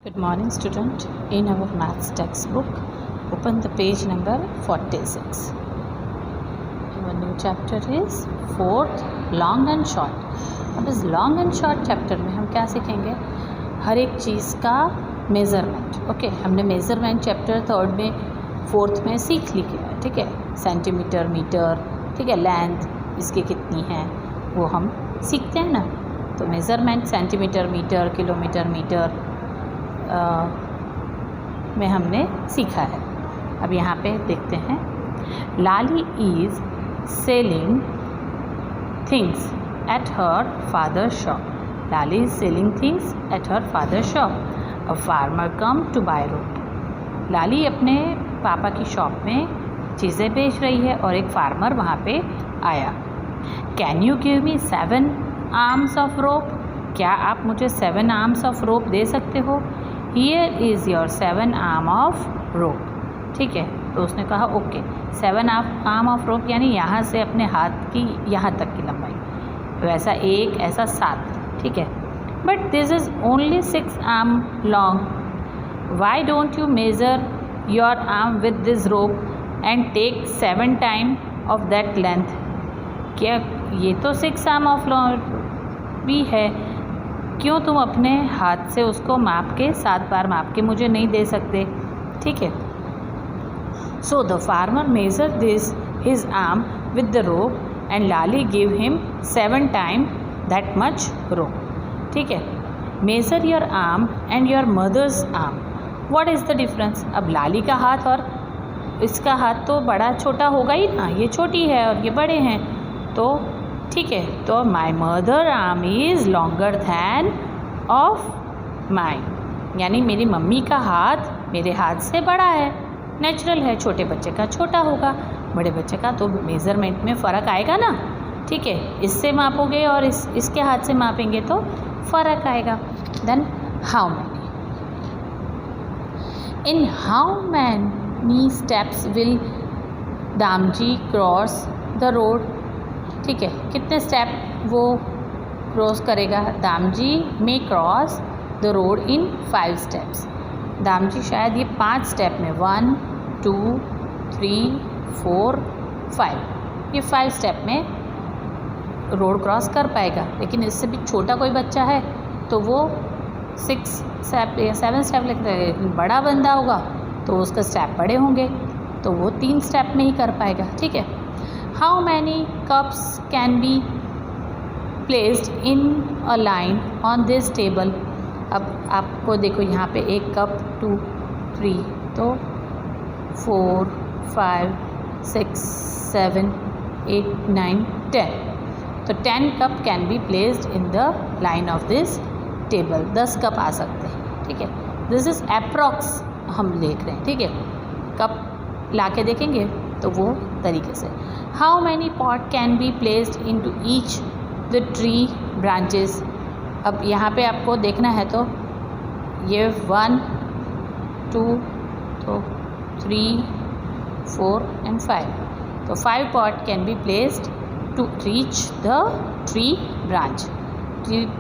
Good morning, student. In our maths textbook, open the page number 46. Our new chapter is fourth, long and short. अब इस long and short chapter में हम क्या सीखेंगे? हर एक चीज़ का मेज़रमेंट. ओके, हमने मेज़रमेंट चैप्टर थर्ड में फोर्थ में सीख लिया है. ठीक है, सेंटीमीटर, मीटर, ठीक है, लेंथ इसकी कितनी है वो हम सीखते हैं ना. तो measurement centimetre, metre, kilometre, metre में हमने सीखा है. अब यहाँ पे देखते हैं. Lali is selling things at her father shop. Lali is selling things at her father shop. A farmer come to buy rope. Lali अपने पापा की शॉप में चीज़ें बेच रही है और एक फार्मर वहाँ पे आया. Can you give me 7 arms of rope. क्या आप मुझे 7 आर्म्स ऑफ रोप दे सकते हो. Here is your 7 arm of rope. ठीक है, तो उसने कहा ओके. 7 आर्म ऑफ रोप यानी यहाँ से अपने हाथ की यहाँ तक की लंबाई. वैसा एक, ऐसा 7. ठीक है, but this is only 6 arm long. Why don't you measure your arm with this rope and take 7 time of that length. क्या ये तो 6 आर्म ऑफ लॉन्ग भी है, क्यों तुम अपने हाथ से उसको माप के 7 बार माप के मुझे नहीं दे सकते. ठीक है. So the farmer measure this his arm with the rope and Lali give him 7 time that much rope. ठीक है. Measure your arm and your mother's arm. What is the difference. अब लाली का हाथ और इसका हाथ तो बड़ा छोटा होगा ही ना. ये छोटी है और ये बड़े हैं. तो ठीक है, तो my mother arm is longer then of mine. यानी मेरी मम्मी का हाथ मेरे हाथ से बड़ा है. नेचुरल है, छोटे बच्चे का छोटा होगा, बड़े बच्चे का तो मेज़रमेंट में फ़र्क आएगा ना. ठीक है, इससे मापोगे और इसके हाथ से मापेंगे तो फ़र्क आएगा. Then how many. In how many steps will Damji cross the road. ठीक है, कितने स्टेप वो क्रॉस करेगा. दामजी में cross the road in 5 steps. Damji शायद ये 5 स्टेप में 1 2 3 4 5 ये 5 स्टेप में रोड क्रॉस कर पाएगा. लेकिन इससे भी छोटा कोई बच्चा है तो वो 6 स्टेप या 7 स्टेप लगता है. लेकिन बड़ा बंदा होगा तो उसका स्टेप बड़े होंगे तो वो 3 स्टेप में ही कर पाएगा. ठीक है. How many cups can be placed in a line on this table. अब आपको देखो यहाँ पे 1 कप 2 3 तो 4 5 6 7 8 9 10. तो 10 cup can be placed in the line of this table. 10 cup आ सकते हैं. ठीक है. दिस इज़ अप्रॉक्स हम देख रहे हैं. ठीक है, कप ला के देखेंगे तो वो तरीके से. How many pot can be placed in to each the tree branches. अब यहाँ पे आपको देखना है तो ये 1 2 तो 3 4 एंड 5. तो 5 pot can be placed to reach the tree branch.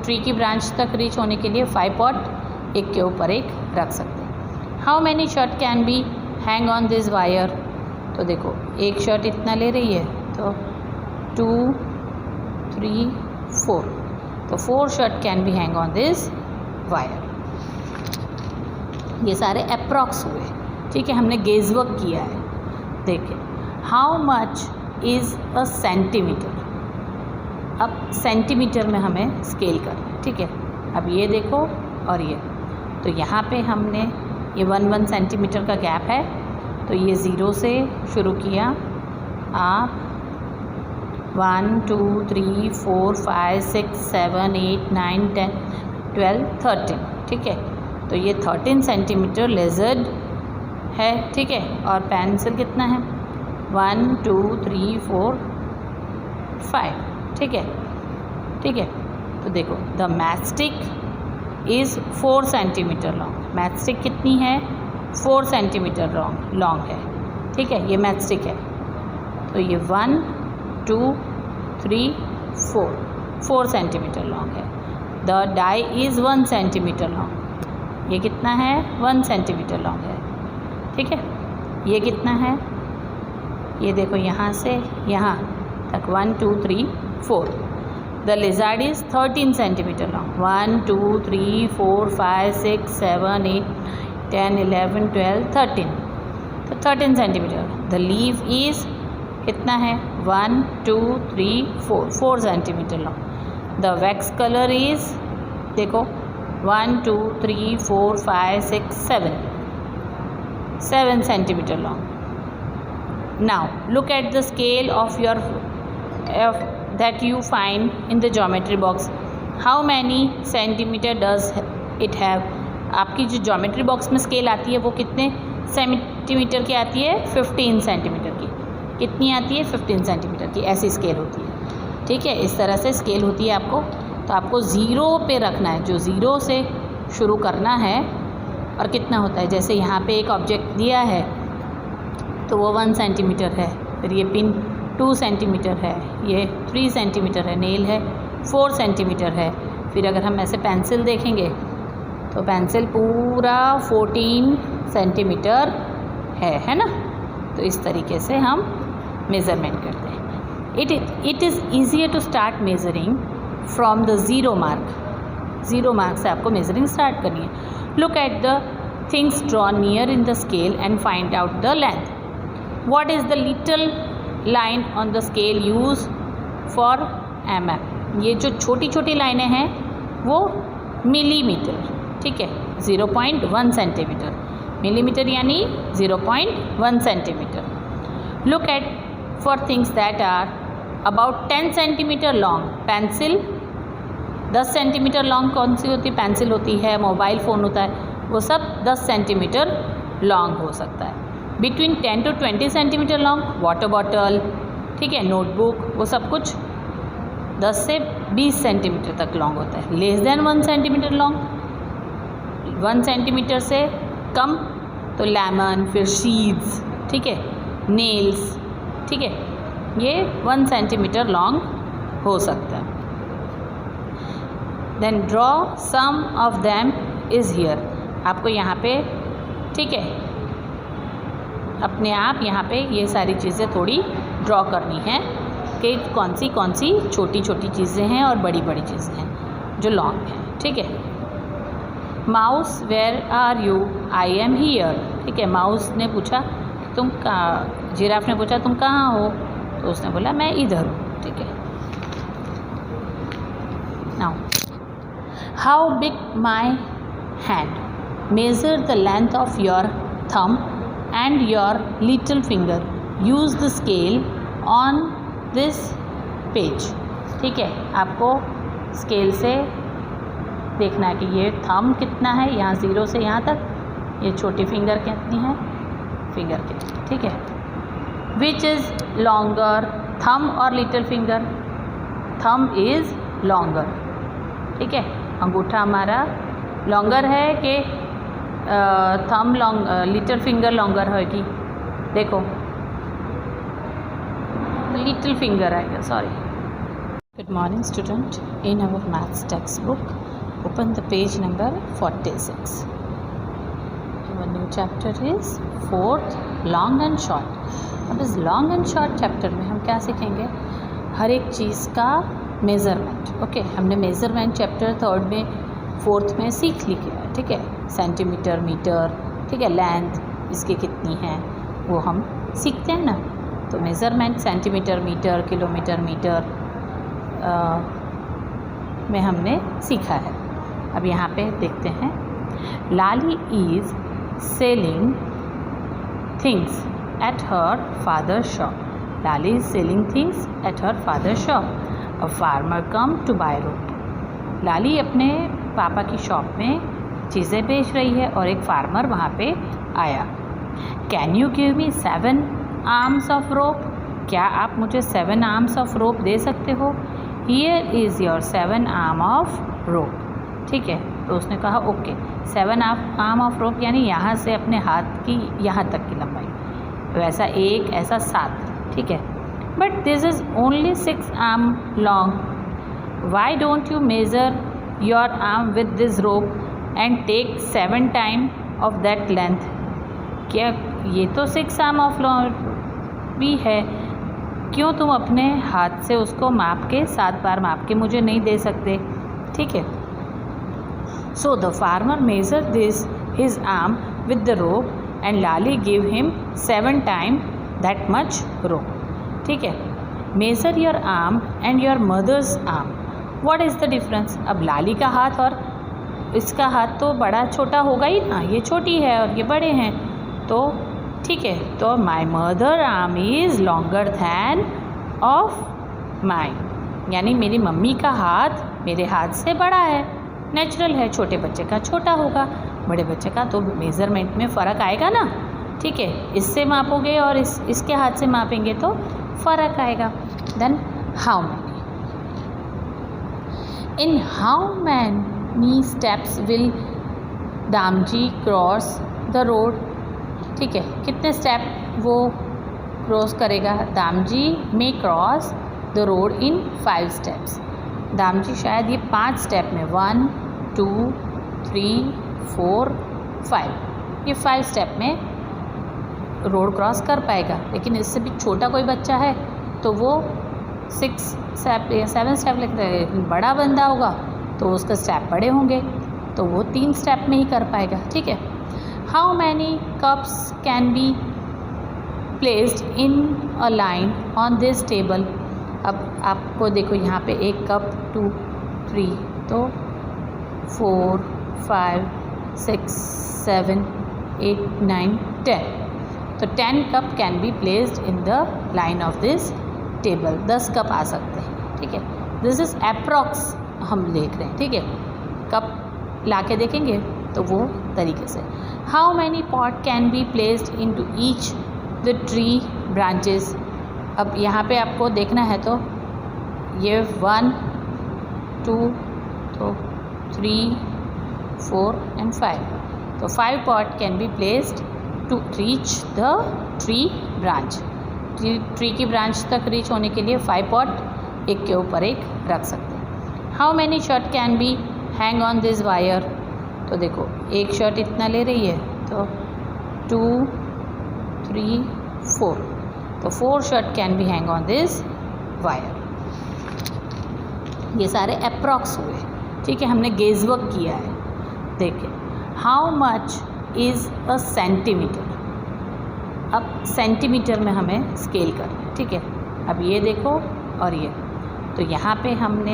Tree की ब्रांच तक रीच होने के लिए 5 पॉट एक के ऊपर एक रख सकते हैं. How many shirt can be hang on this wire. तो देखो एक शर्ट इतना ले रही है तो 2 3 4 तो 4 shirt can be hang on this wire. ये सारे अप्रॉक्स हुए. ठीक है, हमने गेज वर्क किया है. देखिए how much is a centimetre. अब सेंटीमीटर में हमें स्केल करना है. ठीक है, अब ये देखो और ये तो यहाँ पे हमने ये 1 सेंटीमीटर का गैप है तो ये 0 से शुरू किया. आप 1 2 3 4 5 6 7 8 9 10 12 13. ठीक है, तो ये 13 सेंटीमीटर लेज़र्ड है. ठीक है, और पेंसिल कितना है 1 2 3 4 5. ठीक है. ठीक है, तो देखो the matchstick is 4 centimetre long. Matchstick कितनी है 4 सेंटीमीटर लॉन्ग है. ठीक है, ये मैचस्टिक है तो ये 1 2 3 4 सेंटीमीटर लॉन्ग है. The die is 1 centimetre long. ये कितना है 1 सेंटीमीटर लॉन्ग है, ठीक है। ये कितना है, ये देखो यहाँ से यहाँ तक 1 2 3 4। The lizard is 13 centimetre long, 1 2 3 4 5 6 7 8 10 11 12 13, तो 13 सेंटीमीटर। द लीफ इज़ कितना है 1 2 3 4 4 centimetre long. The wax colour is देखो 1 2 3 4 5 6 7 centimetre long. Now look at the scale of your that you find in the geometry box. How many centimeter does it have? आपकी जो geometry box में scale आती है वो कितने centimetre की आती है 15 सेंटीमीटर की। कितनी आती है 15 सेंटीमीटर की, ऐसी स्केल होती है, ठीक है। इस तरह से स्केल होती है आपको, तो आपको ज़ीरो पे रखना है, जो ज़ीरो से शुरू करना है। और कितना होता है, जैसे यहाँ पे एक ऑब्जेक्ट दिया है तो वो 1 सेंटीमीटर है, फिर ये पिन 2 सेंटीमीटर है, ये 3 सेंटीमीटर है, नेल है 4 सेंटीमीटर है। फिर अगर हम ऐसे पेंसिल देखेंगे तो पेंसिल पूरा 14 सेंटीमीटर है ना। तो इस तरीके से हम मेज़रमेंट करते हैं। It is easier to start measuring from the zero mark. Zero mark से आपको मेजरिंग स्टार्ट करनी है। Look at the things drawn near in the scale and find out the length. What is the little line on the scale used for mm? ये जो छोटी छोटी लाइनें हैं वो मिलीमीटर, ठीक है। 0.1 सेंटीमीटर, मिलीमीटर यानी 0.1 centimetre. Look at for things that are about 10 centimetre long. Pencil 10 centimetre long कौन सी होती है, पेंसिल होती है, मोबाइल फ़ोन होता है, वो सब 10 सेंटीमीटर लॉन्ग हो सकता है। Between 10 to 20 centimetre long water bottle, ठीक है, नोटबुक, वो सब कुछ 10 से 20 सेंटीमीटर तक लॉन्ग होता है। Less than 1 centimetre long, 1 centimetre से कम तो लेमन, फिर शीड्स, ठीक है, नेल्स, ठीक है, ये 1 सेंटीमीटर लॉन्ग हो सकता है। Then draw some of them is here. आपको यहाँ पे, ठीक है, अपने आप यहाँ पे ये सारी चीज़ें थोड़ी ड्रॉ करनी है कि कौन सी छोटी छोटी चीज़ें हैं और बड़ी बड़ी चीज़ें हैं जो लॉन्ग हैं, ठीक है। Mouse where are you, I am here, ठीक है। माउस ने पूछा तुम कहाँ, जिराफ ने पूछा तुम कहाँ हो, तो उसने बोला मैं इधर हूँ, ठीक है। Now how big my hand, measure the length of your thumb and your little finger. Use the scale on this page, ठीक है। आपको स्केल से देखना है कि ये थंब कितना है, यहाँ 0 से यहाँ तक, ये छोटी फिंगर कितनी है, फिंगर कितनी, ठीक है। विच इज़ लॉन्गर, थंब और little finger? Thumb is longer, ठीक है। अंगूठा हमारा लॉन्गर है कि thumb long, little finger longer होगी? देखो लिटिल फिंगर आएगा, sorry. Good morning student, in our maths text book open the page number 46। Our new chapter is 4th long and short. अब इस लॉन्ग एंड शॉर्ट चैप्टर में हम क्या सीखेंगे, हर एक चीज़ का मेज़रमेंट। ओके, हमने मेज़रमेंट चैप्टर 3rd में 4th में सीख लिया है, ठीक है। सेंटीमीटर, मीटर, ठीक है, लेंथ इसकी कितनी है वो हम सीखते हैं ना। तो measurement centimetre, metre, kilometre, metre में हमने सीखा है। अब यहाँ पे देखते हैं, Lali is selling things at her father shop. Lali is selling things at her father shop. A farmer come to buy rope. Lali अपने पापा की शॉप में चीज़ें बेच रही है और एक फार्मर वहाँ पे आया। Can you give me 7 arms of rope? क्या आप मुझे 7 आर्म्स ऑफ रोप दे सकते हो? Here is your 7 arm of rope, ठीक है। तो उसने कहा ओके, 7 आर्म ऑफ रोप यानी यहाँ से अपने हाथ की यहाँ तक की लंबाई, तो ऐसा 1, ऐसा 7, ठीक है। But this is only 6 arm long. Why don't you measure your arm with this rope? And take 7 time of that length. क्या ये तो 6 आर्म ऑफ भी है, क्यों तुम अपने हाथ से उसको माप के 7 बार माप के मुझे नहीं दे सकते? ठीक है। So the farmer measure this his arm with the rope and Lali give him 7 time that much rope. ठीक है। Measure your arm and your mother's arm, what is the difference? अब लाली का हाथ और इसका हाथ तो बड़ा छोटा होगा ही ना, ये छोटी है और ये बड़े हैं, तो ठीक है। तो my mother arm is longer then of mine, यानी मेरी मम्मी का हाथ मेरे हाथ से बड़ा है, नेचुरल है। छोटे बच्चे का छोटा होगा, बड़े बच्चे का तो मेज़रमेंट में फ़र्क आएगा ना। ठीक है, इससे मापोगे और इसके हाथ से मापेंगे तो फ़र्क आएगा। Then how many, in how many steps will Damji cross the road? ठीक है, कितने स्टेप वो क्रॉस करेगा? दामजी में cross the road in 5 steps. Damji शायद ये 5 स्टेप में 1 2 3 4 5 ये 5 स्टेप में रोड क्रॉस कर पाएगा। लेकिन इससे भी छोटा कोई बच्चा है तो वो 6 स्टेप या 7 स्टेप लगता है। बड़ा बंदा होगा तो उसका स्टेप बड़े होंगे, तो वो 3 स्टेप में ही कर पाएगा। ठीक है। How many cups can be placed in a line on this table? अब आपको देखो यहाँ पे 1 कप 2 3 तो 4 5 6 7 8 9 10, तो 10 cup can be placed in the line of this table. 10 cup आ सकते हैं। ठीक है, दिस इज़ अप्रॉक्स हम देख रहे हैं। ठीक है, कप ला के देखेंगे तो वो तरीके से। How many pot can be placed in to each the tree branches? अब यहाँ पे आपको देखना है तो ये 1 2 तो 3 4 एंड 5, तो 5 pot can be placed to reach the tree branch. Tree की ब्रांच तक रीच होने के लिए 5 पॉट एक के ऊपर एक रख सकते हैं। How many shirt can be hang on this wire? तो देखो एक शर्ट इतना ले रही है तो 2 3 4, तो 4 shirt can be hang on this wire. ये सारे अप्रॉक्स हुए। ठीक है, हमने गेज वर्क किया है। देखिए how much is a centimetre? अब सेंटीमीटर में हमें स्केल करना है। ठीक है, अब ये देखो और ये, तो यहाँ पे हमने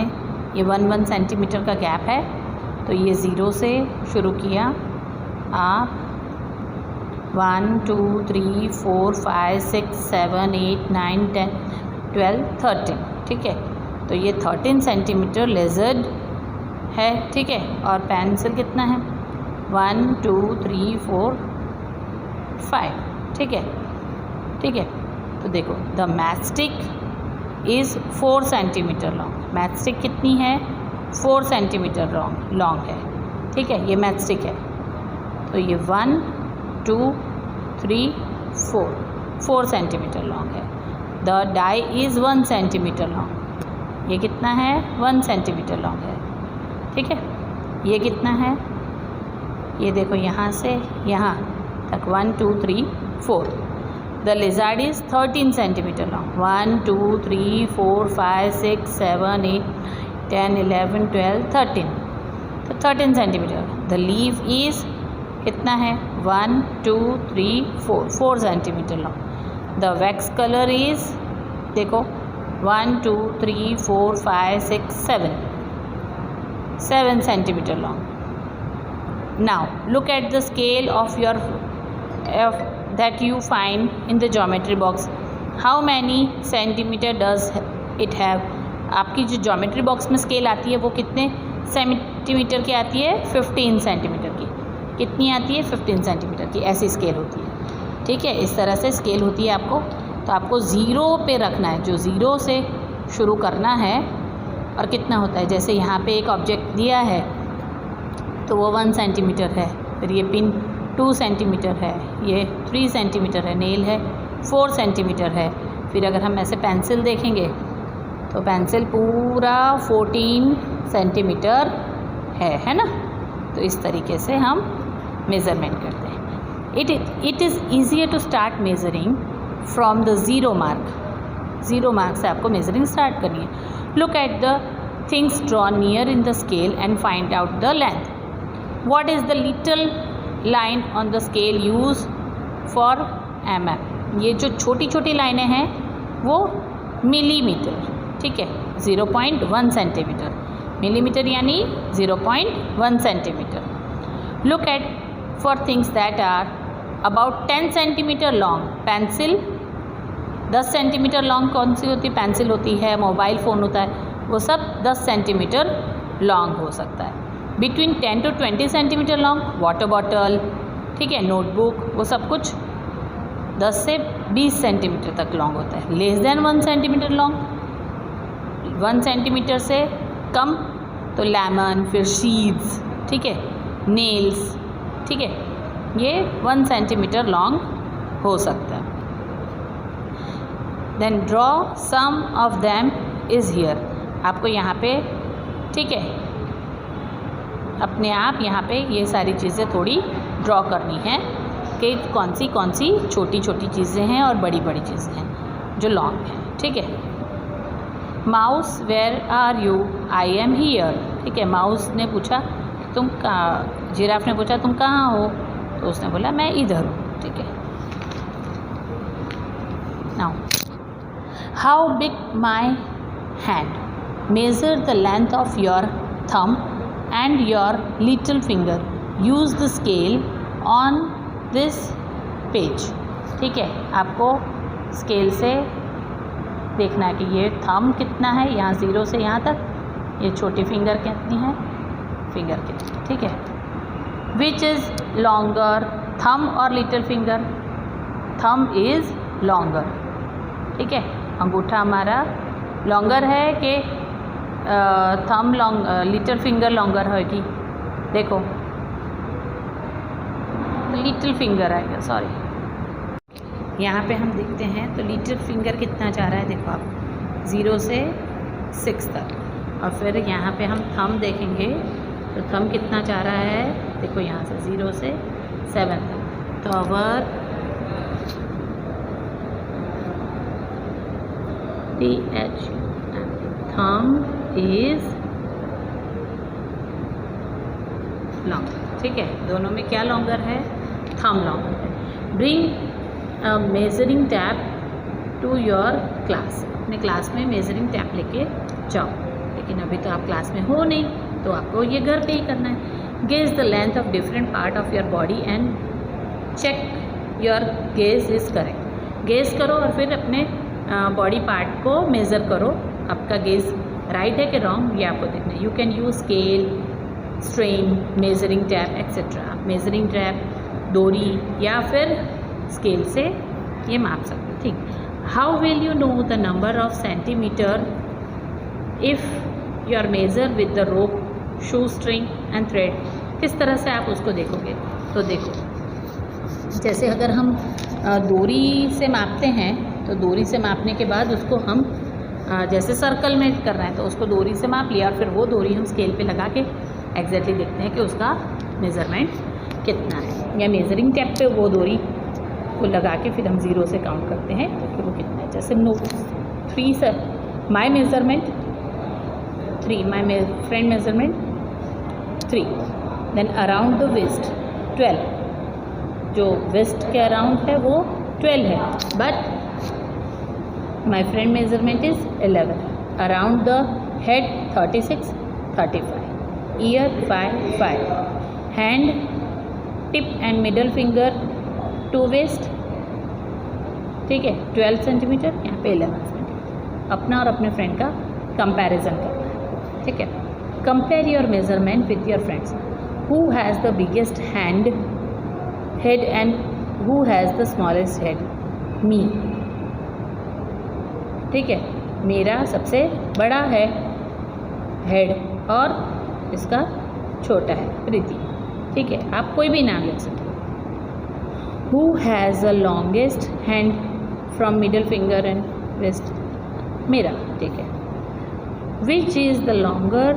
ये 1 सेंटीमीटर का गैप है, तो ये 0 से शुरू किया। आप 1 2 3 4 5 6 7 8 9 10 12 13। ठीक है, तो ये 13 सेंटीमीटर लेज़र्ड है। ठीक है, और पेंसिल कितना है? 1 2 3 4 5। ठीक है, ठीक है, तो देखो the matchstick is 4 centimetre long. Matchstick कितनी है? 4 सेंटीमीटर लॉन्ग है। ठीक है, ये मैचस्टिक है, तो ये 1 2 3 4 सेंटीमीटर लॉन्ग है। The die is 1 centimetre long. ये कितना है? 1 सेंटीमीटर लॉन्ग है। ठीक है, ये कितना है? ये देखो यहाँ से यहाँ तक 1 2 3 4। The lizard is 13 centimetre long. 1 2 3 4 5 6 7 8 10 11 12 13, तो 13 सेंटीमीटर। द लीफ इज़ कितना है? 1 2 3 4 centimetre long. The wax colour is देखो 1 2 3 4 5 6 7 centimetre long. Now look at the scale of your that you find in the geometry box. How many centimeter does it have? आपकी जो geometry box में scale आती है वो कितने centimetre की आती है? 15 सेंटीमीटर की। कितनी आती है? 15 सेंटीमीटर की। ऐसी स्केल होती है। ठीक है, इस तरह से स्केल होती है आपको। तो आपको 0 पे रखना है, जो 0 से शुरू करना है। और कितना होता है? जैसे यहाँ पे एक ऑब्जेक्ट दिया है तो वो 1 सेंटीमीटर है, फिर ये पिन 2 सेंटीमीटर है, ये 3 सेंटीमीटर है, नेल है 4 सेंटीमीटर है। फिर अगर हम ऐसे पेंसिल देखेंगे तो पेंसिल पूरा 14 सेंटीमीटर है ना। तो इस तरीके से हम मेज़रमेंट करते हैं. It is easier to start measuring from the zero mark. Zero mark से आपको मेजरिंग स्टार्ट करनी है. Look at the things drawn near in the scale and find out the length. What is the little line on the scale use for mm. ये जो छोटी छोटी लाइनें हैं वो मिलीमीटर. ठीक है, 0.1 सेंटीमीटर. मिलीमीटर यानी 0.1 centimetre. Look at for things that are about 10 centimetre long. Pencil 10 centimetre long कौन सी होती है? पेंसिल होती है, मोबाइल फ़ोन होता है, वो सब 10 सेंटीमीटर लॉन्ग हो सकता है. Between 10 to 20 centimetre long water bottle. ठीक है, नोटबुक, वो सब कुछ 10 से 20 सेंटीमीटर तक लॉन्ग होता है. Less than 1 centimetre long, 1 centimetre से कम तो लेमन, फिर शीड्स. ठीक है, नेल्स. ठीक है, ये 1 सेंटीमीटर लॉन्ग हो सकता है. Then draw some of them is here. आपको यहाँ पे, ठीक है, अपने आप यहाँ पे ये सारी चीज़ें थोड़ी ड्रॉ करनी है कि कौन सी छोटी छोटी चीज़ें हैं और बड़ी बड़ी चीज़ें हैं जो लॉन्ग हैं. ठीक है. Mouse where are you? I am here. ठीक है, माउस ने पूछा तुम कहाँ, जिराफ ने पूछा तुम कहाँ हो, तो उसने बोला मैं इधर हूँ. ठीक है. Now how big my hand? Measure the length of your thumb and your little finger. Use the scale on this page. ठीक है, आपको स्केल से देखना है कि ये थंब कितना है, यहाँ 0 से यहाँ तक. ये छोटी फिंगर कितनी है, फिंगर कितनी. ठीक है. विच इज़ लॉन्गर, थंब और little finger? Thumb is longer. ठीक है, अंगूठा हमारा लॉन्गर है कि thumb long, little finger longer होगी? देखो, लिटिल फिंगर आएगा. सॉरी, यहाँ पे हम देखते हैं तो लिटिल फिंगर कितना जा रहा है. देखो आप 0 से 6 तक. और फिर यहाँ पे हम थंब देखेंगे तो थंब कितना जा रहा है. देखो यहाँ से 0 से 7 तक. तो अवर थंब इज लॉन्ग. ठीक है, दोनों में क्या लॉन्गर है? थंब लॉन्गर है. Bring a measuring tape to your class. अपने क्लास में मेजरिंग टैप लेके जाओ. लेकिन अभी तो आप क्लास में हो नहीं, तो आपको ये घर पे ही करना है. Gauge the length of different part of your body and check your gauge is correct. Gauge करो और फिर अपने बॉडी पार्ट को मेज़र करो. आपका गेज राइट है कि रॉन्ग, ये आपको देखना है. You can use scale, strain, measuring tap etcetera. आप मेजरिंग टैप, डोरी या फिर स्केल से ये माप सकते हो. ठीक. How will you know the number of centimetre if you are measure with the rope, shoe string and thread? किस तरह से आप उसको देखोगे? तो देखो, जैसे अगर हम डोरी से मापते हैं तो डोरी से मापने के बाद उसको हम जैसे सर्कल में करना है तो उसको डोरी से माप लिया और फिर वो डोरी हम स्केल पे लगा के एग्जैक्टली देखते हैं कि उसका मेज़रमेंट कितना है. या मेजरिंग टैप पे वो डोरी को लगा के फिर हम 0 से काउंट करते हैं तो फिर वो कितना है. जैसे नो 3 से my measurement 3, my friend measurement 3. Then around the waist 12. जो वेस्ट के अराउंड है वो 12 है. But my friend measurement is 11. Around the head 36, 35. Ear 5. Hand, tip and middle finger to waist. ठीक है, 12 सेंटीमीटर, यहाँ पे 11 सेंटीमीटर. अपना और अपने फ्रेंड का कंपैरिजन करना है. ठीक है. Compare your measurement with your friends. Who has the biggest head and who has the smallest head? Me. ठीक है, मेरा सबसे बड़ा है हेड और इसका छोटा है प्रीति. ठीक है, आप कोई भी नाम लिख सकते हो. Who has the longest hand from middle finger and wrist? मेरा. ठीक है. Which is the longer,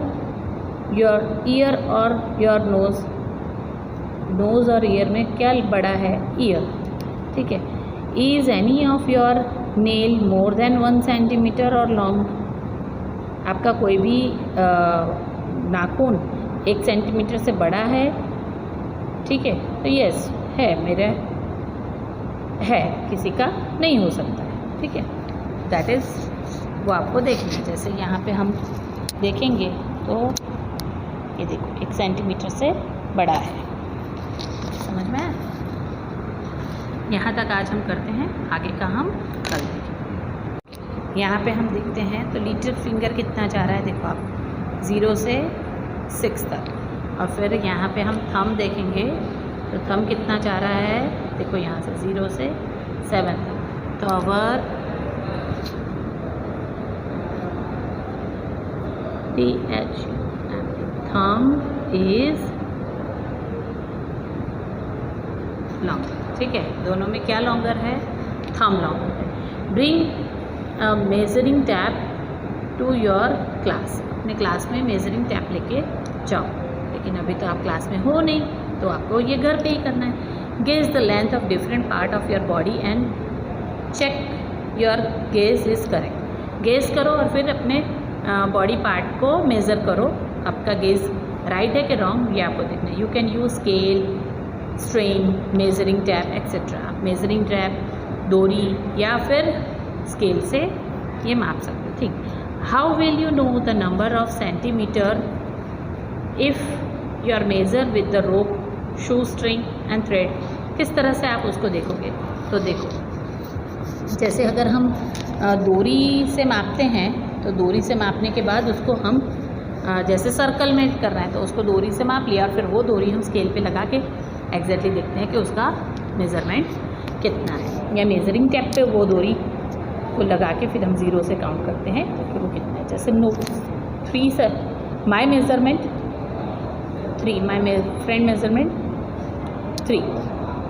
your ear और योर नोज़? नोज़ और ईयर में क्या बड़ा है? ईयर, ठीक है। Is any of your nail more than 1 centimetre और लॉन्ग? आपका कोई भी नाखून 1 सेंटीमीटर से बड़ा है, ठीक है। तो यस है, मेरा है, किसी का नहीं हो सकता है, ठीक है। दैट इज़ वो आपको देखना है। जैसे यहाँ पे हम देखेंगे तो ये देखो 1 सेंटीमीटर से बड़ा है, समझ में आया? यहाँ तक आज हम करते हैं, आगे का हम कल देखेंगे। यहाँ पे हम देखते हैं तो लिटिल फिंगर कितना जा रहा है, देखो आप 0 से 6 तक। और फिर यहाँ पे हम थंब देखेंगे तो थंब कितना जा रहा है, देखो यहाँ से 0 से 7 तक। तो अवर thumb is long, ठीक है। दोनों में क्या लॉन्गर है? थंब लॉन्गर है। Bring a measuring tape to your class, अपने क्लास में मेजरिंग टैप लेके जाओ। लेकिन अभी तो आप क्लास में हो नहीं, तो आपको ये घर पे ही करना है। Gauge the length of different part of your body and check your gauge is correct. Gauge करो और फिर अपने बॉडी पार्ट को मेज़र करो, आपका गेज राइट है कि रॉन्ग, ये आपको देखना है। You can use scale, strain, measuring tap etcetera. आप मेजरिंग टैप, डोरी या फिर स्केल से ये माप सकते हो, ठीक। How will you know the number of centimetre if you are measure with the rope, shoe string and thread? किस तरह से आप उसको देखोगे? तो देखो, जैसे अगर हम डोरी से मापते हैं तो डोरी से मापने के बाद उसको हम जैसे सर्कल में करना है तो उसको डोरी से माप लिया और फिर वो डोरी हम स्केल पे लगा के एग्जैक्टली देखते हैं कि उसका मेज़रमेंट कितना है। या मेजरिंग टैप पे वो डोरी को लगा के फिर हम 0 से काउंट करते हैं तो फिर वो कितना है। जैसे 3 sir my measurement 3, my friend measurement 3,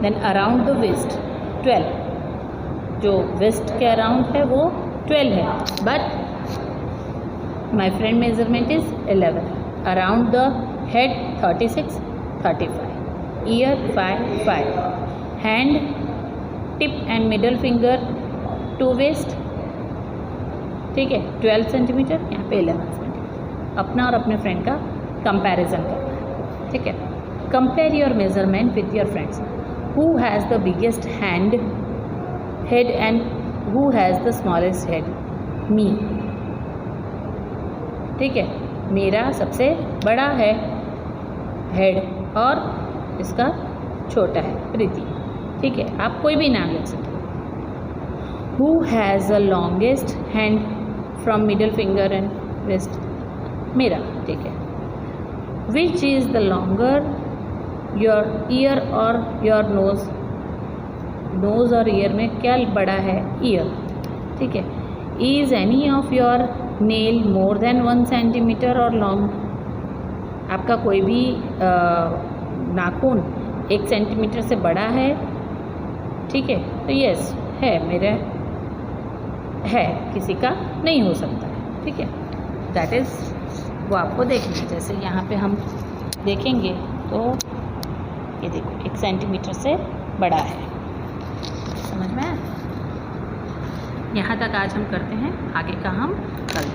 then around the waist 12, जो वेस्ट के अराउंड है वो 12 है, but my friend measurement is 11, around the head 36, 35, ear 5, hand tip and middle finger to waist, ठीक है, 12 सेंटीमीटर, यहाँ पे 11 सेंटीमीटर। अपना और अपने फ्रेंड का कंपैरिजन करना है, ठीक है। Compare your measurement with your friends. Who has the biggest head and who has the smallest head? Me, ठीक है, मेरा सबसे बड़ा है हेड और इसका छोटा है प्रीति, ठीक है। आप कोई भी नाम लिख सकते हो। Who has the longest hand from middle finger and waist? मेरा, ठीक है। Which is the longer, your ear और योर नोज़? नोज़ और ईयर में क्या बड़ा है? ईयर, ठीक है। Is any of your nail more than 1 centimetre और लॉन्ग? आपका कोई भी नाखून 1 सेंटीमीटर से बड़ा है, ठीक है। तो यस है, मेरा है, किसी का नहीं हो सकता है, ठीक है। दैट इज़ वो आपको देखना है। जैसे यहाँ पे हम देखेंगे तो ये देखो 1 सेंटीमीटर से बड़ा है, समझ में आया? यहाँ तक आज हम करते हैं, आगे का हम कल